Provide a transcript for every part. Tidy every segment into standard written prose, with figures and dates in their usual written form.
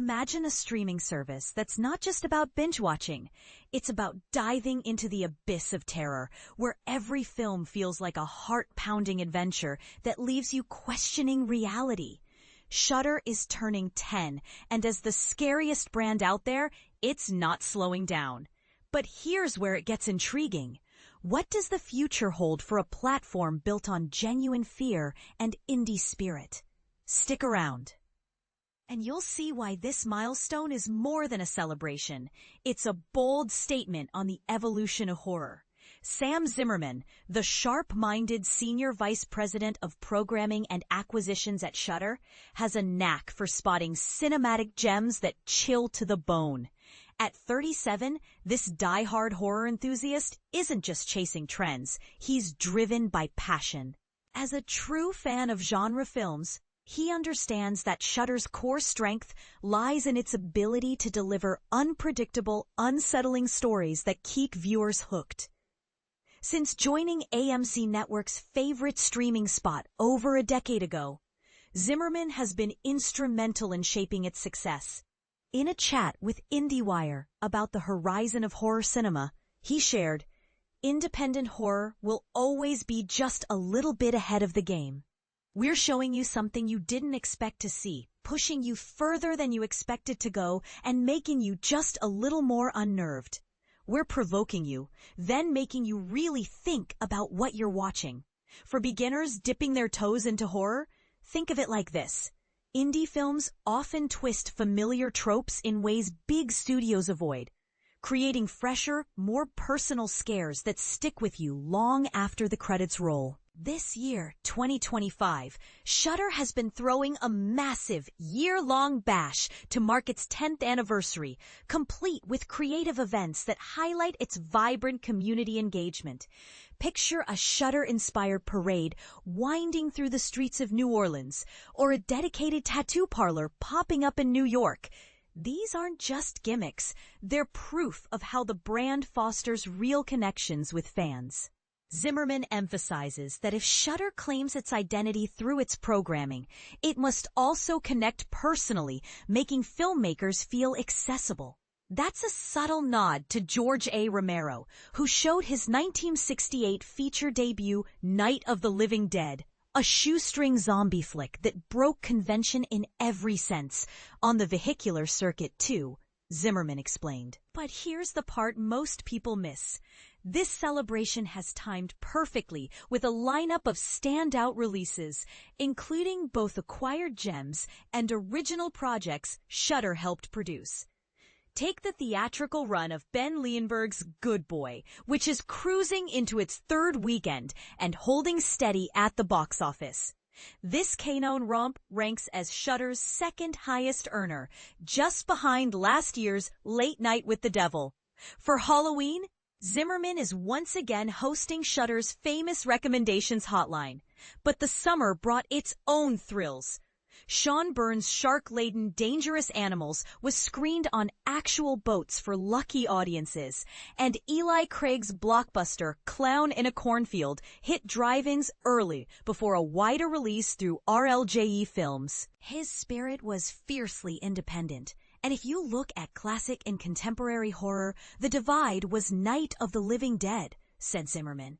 Imagine a streaming service that's not just about binge-watching. It's about diving into the abyss of terror, where every film feels like a heart-pounding adventure that leaves you questioning reality. Shudder is turning 10, and as the scariest brand out there, it's not slowing down. But here's where it gets intriguing. What does the future hold for a platform built on genuine fear and indie spirit? Stick around. And you'll see why this milestone is more than a celebration. It's a bold statement on the evolution of horror. Sam Zimmerman, the sharp-minded senior vice president of programming and acquisitions at Shudder, has a knack for spotting cinematic gems that chill to the bone. At 37, this die-hard horror enthusiast isn't just chasing trends, he's driven by passion. As a true fan of genre films, he understands that Shudder's core strength lies in its ability to deliver unpredictable, unsettling stories that keep viewers hooked. Since joining AMC Network's favorite streaming spot over a decade ago, Zimmerman has been instrumental in shaping its success. In a chat with IndieWire about the horizon of horror cinema, he shared, "Independent horror will always be just a little bit ahead of the game. We're showing you something you didn't expect to see, pushing you further than you expected to go, and making you just a little more unnerved. We're provoking you, then making you really think about what you're watching. For beginners dipping their toes into horror, think of it like this. Indie films often twist familiar tropes in ways big studios avoid, creating fresher, more personal scares that stick with you long after the credits roll." This year, 2025, Shudder has been throwing a massive year-long bash to mark its 10th anniversary, complete with creative events that highlight its vibrant community engagement. Picture a Shudder-inspired parade winding through the streets of New Orleans, or a dedicated tattoo parlor popping up in New York. These aren't just gimmicks, they're proof of how the brand fosters real connections with fans. Zimmerman emphasizes that if Shudder claims its identity through its programming, it must also connect personally, making filmmakers feel accessible. That's a subtle nod to George A. Romero, who showed his 1968 feature debut Night of the Living Dead, a shoestring zombie flick that broke convention in every sense, on the vehicular circuit too, Zimmerman explained. But here's the part most people miss. This celebration has timed perfectly with a lineup of standout releases, including both acquired gems and original projects Shudder helped produce. Take the theatrical run of Ben Leonberg's Good Boy, which is cruising into its third weekend and holding steady at the box office. This canine romp ranks as Shudder's second highest earner, just behind last year's Late Night with the Devil. For Halloween, Zimmerman is once again hosting Shudder's famous recommendations hotline. But the summer brought its own thrills. Sean Byrne's shark-laden Dangerous Animals was screened on actual boats for lucky audiences, and Eli Craig's blockbuster Clown in a Cornfield hit drive-ins early before a wider release through RLJE Films. His spirit was fiercely independent, and if you look at classic and contemporary horror, the divide was Night of the Living Dead, said Zimmerman.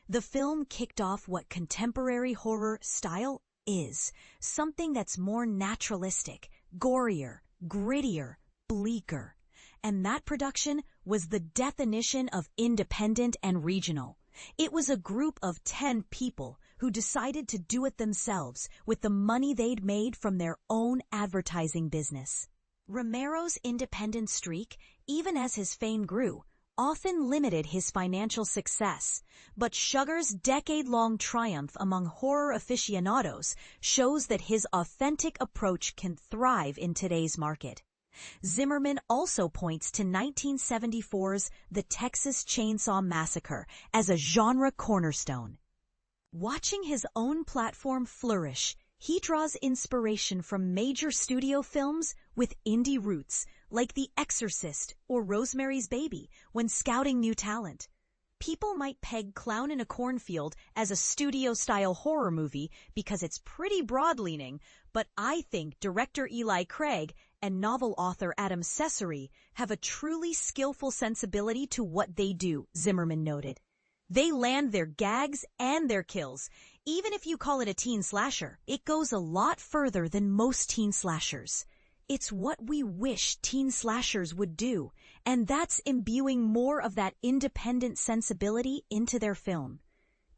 The film kicked off what contemporary horror style is, something that's more naturalistic, gorier, grittier, bleaker. And that production was the definition of independent and regional. It was a group of 10 people who decided to do it themselves with the money they'd made from their own advertising business. Romero's independent streak, even as his fame grew, often limited his financial success, but Shudder's decade-long triumph among horror aficionados shows that his authentic approach can thrive in today's market. Zimmerman also points to 1974's The Texas Chainsaw Massacre as a genre cornerstone. Watching his own platform flourish, he draws inspiration from major studio films with indie roots, like The Exorcist or Rosemary's Baby, when scouting new talent. People might peg Clown in a Cornfield as a studio-style horror movie because it's pretty broad-leaning, but I think director Eli Craig and novel author Adam Cesare have a truly skillful sensibility to what they do, Zimmerman noted. They land their gags and their kills. Even if you call it a teen slasher, it goes a lot further than most teen slashers. It's what we wish teen slashers would do, and that's imbuing more of that independent sensibility into their film.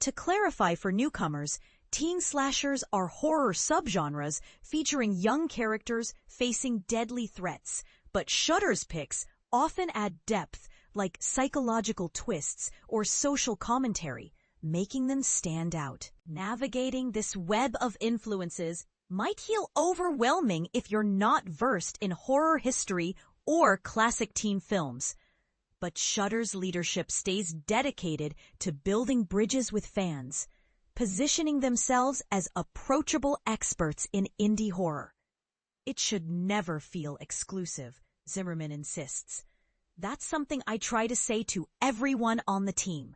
To clarify for newcomers, teen slashers are horror subgenres featuring young characters facing deadly threats, but Shudder's picks often add depth, like psychological twists or social commentary, making them stand out. Navigating this web of influences might feel overwhelming if you're not versed in horror history or classic teen films. But Shudder's leadership stays dedicated to building bridges with fans, positioning themselves as approachable experts in indie horror. It should never feel exclusive, Zimmerman insists. That's something I try to say to everyone on the team.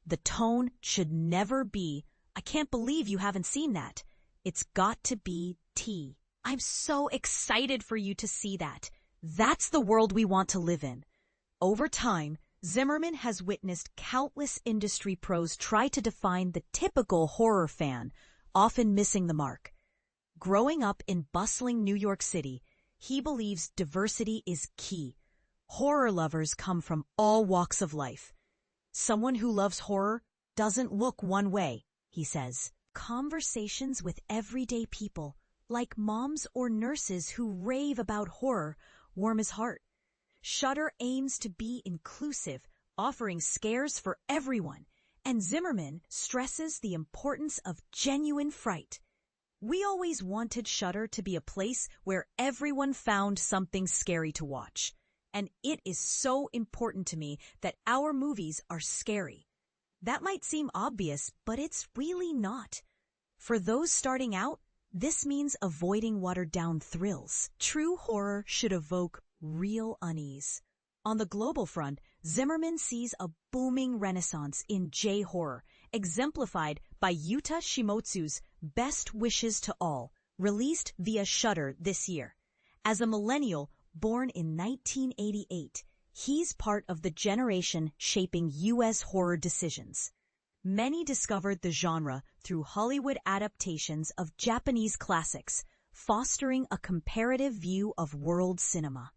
The tone should never be, "I can't believe you haven't seen that." It's got to be tea. I'm so excited for you to see that. That's the world we want to live in. Over time, Zimmerman has witnessed countless industry pros try to define the typical horror fan, often missing the mark. Growing up in bustling New York City, he believes diversity is key. Horror lovers come from all walks of life. Someone who loves horror doesn't look one way, he says. Conversations with everyday people, like moms or nurses who rave about horror, warm his heart. Shudder aims to be inclusive, offering scares for everyone, and Zimmerman stresses the importance of genuine fright. We always wanted Shudder to be a place where everyone found something scary to watch, and it is so important to me that our movies are scary. That might seem obvious, but it's really not. For those starting out, this means avoiding watered-down thrills. True horror should evoke real unease. On the global front, Zimmerman sees a booming renaissance in J-Horror, exemplified by Yuta Shimotsu's Best Wishes to All, released via Shudder this year. As a millennial born in 1988, he's part of the generation shaping U.S. horror decisions. Many discovered the genre through Hollywood adaptations of Japanese classics, fostering a comparative view of world cinema.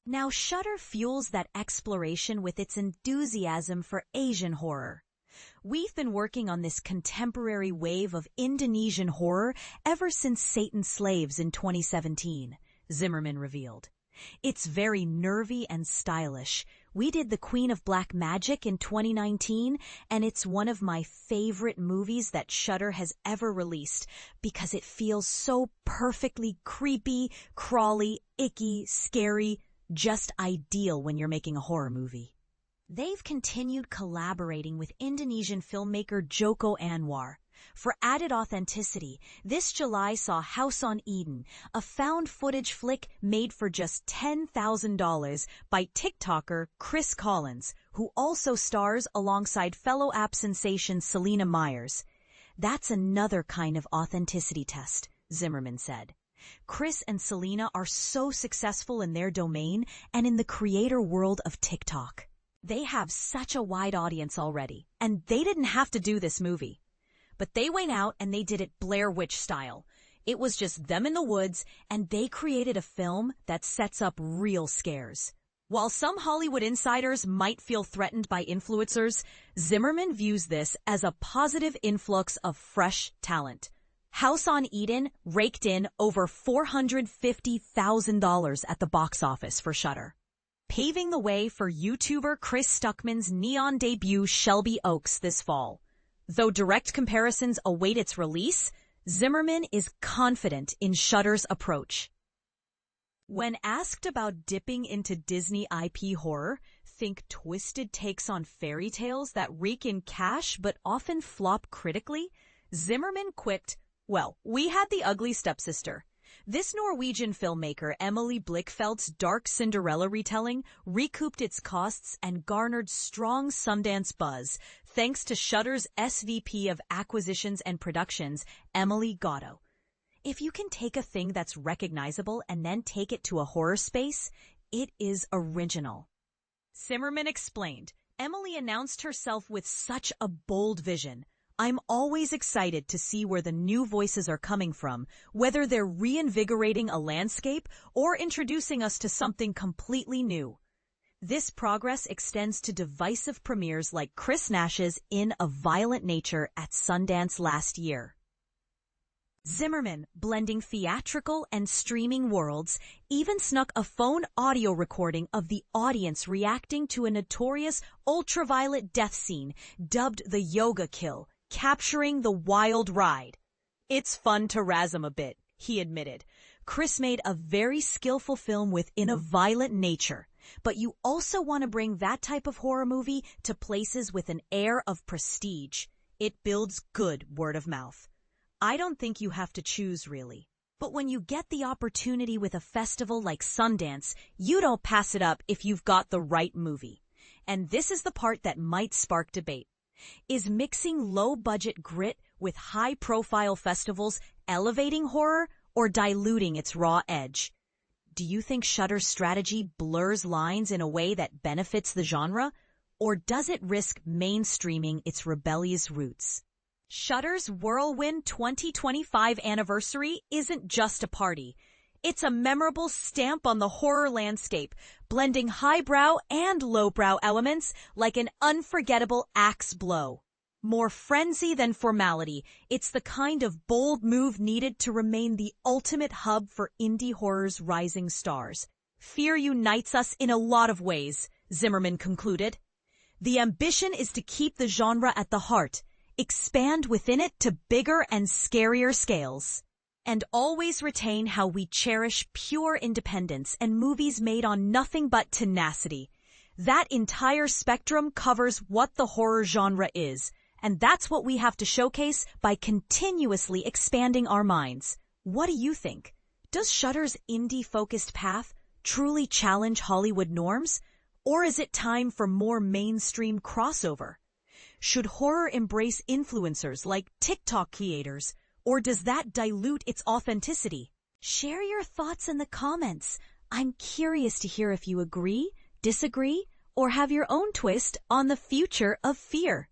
Now Shudder fuels that exploration with its enthusiasm for Asian horror. We've been working on this contemporary wave of Indonesian horror ever since Satan's Slaves in 2017, Zimmerman revealed. It's very nervy and stylish. We did The Queen of Black Magic in 2019, and it's one of my favorite movies that Shudder has ever released because it feels so perfectly creepy, crawly, icky, scary, just ideal when you're making a horror movie. They've continued collaborating with Indonesian filmmaker Joko Anwar. For added authenticity, this July saw House on Eden, a found-footage flick made for just $10,000 by TikToker Chris Collins, who also stars alongside fellow app sensation Selena Myers. That's another kind of authenticity test, Zimmerman said. Chris and Selena are so successful in their domain and in the creator world of TikTok. They have such a wide audience already, and they didn't have to do this movie. But they went out and they did it Blair Witch style. It was just them in the woods, and they created a film that sets up real scares. While some Hollywood insiders might feel threatened by influencers, Zimmerman views this as a positive influx of fresh talent. House on Eden raked in over $450,000 at the box office for Shudder, paving the way for YouTuber Chris Stuckman's neon debut Shelby Oaks this fall. Though direct comparisons await its release, Zimmerman is confident in Shudder's approach. When asked about dipping into Disney IP horror, think twisted takes on fairy tales that rake in cash but often flop critically, Zimmerman quipped, "Well, we had The Ugly Stepsister." This Norwegian filmmaker Emily Blickfeldt's dark Cinderella retelling recouped its costs and garnered strong Sundance buzz, thanks to Shudder's SVP of Acquisitions and Productions, Emily Gatto. If you can take a thing that's recognizable and then take it to a horror space, it is original. Zimmerman explained, Emily announced herself with such a bold vision. I'm always excited to see where the new voices are coming from, whether they're reinvigorating a landscape or introducing us to something completely new. This progress extends to divisive premieres like Chris Nash's In a Violent Nature at Sundance last year. Zimmerman, blending theatrical and streaming worlds, even snuck a phone audio recording of the audience reacting to a notorious ultraviolet death scene dubbed the Yoga Kill, capturing the wild ride. It's fun to razz him a bit, he admitted. Chris made a very skillful film with In a Violent Nature, but you also want to bring that type of horror movie to places with an air of prestige. It builds good word of mouth. I don't think you have to choose, really. But when you get the opportunity with a festival like Sundance, you don't pass it up if you've got the right movie. And this is the part that might spark debate. Is mixing low-budget grit with high-profile festivals elevating horror or diluting its raw edge? Do you think Shudder's strategy blurs lines in a way that benefits the genre, or does it risk mainstreaming its rebellious roots? Shudder's Whirlwind 2025 anniversary isn't just a party. It's a memorable stamp on the horror landscape, blending highbrow and lowbrow elements like an unforgettable axe blow. More frenzy than formality, it's the kind of bold move needed to remain the ultimate hub for indie horror's rising stars. Fear unites us in a lot of ways, Zimmerman concluded. The ambition is to keep the genre at the heart, expand within it to bigger and scarier scales, and always retain how we cherish pure independence and movies made on nothing but tenacity. That entire spectrum covers what the horror genre is, and that's what we have to showcase by continuously expanding our minds. What do you think? Does Shudder's indie-focused path truly challenge Hollywood norms, or is it time for more mainstream crossover? Should horror embrace influencers like TikTok creators, or does that dilute its authenticity? Share your thoughts in the comments. I'm curious to hear if you agree, disagree, or have your own twist on the future of fear.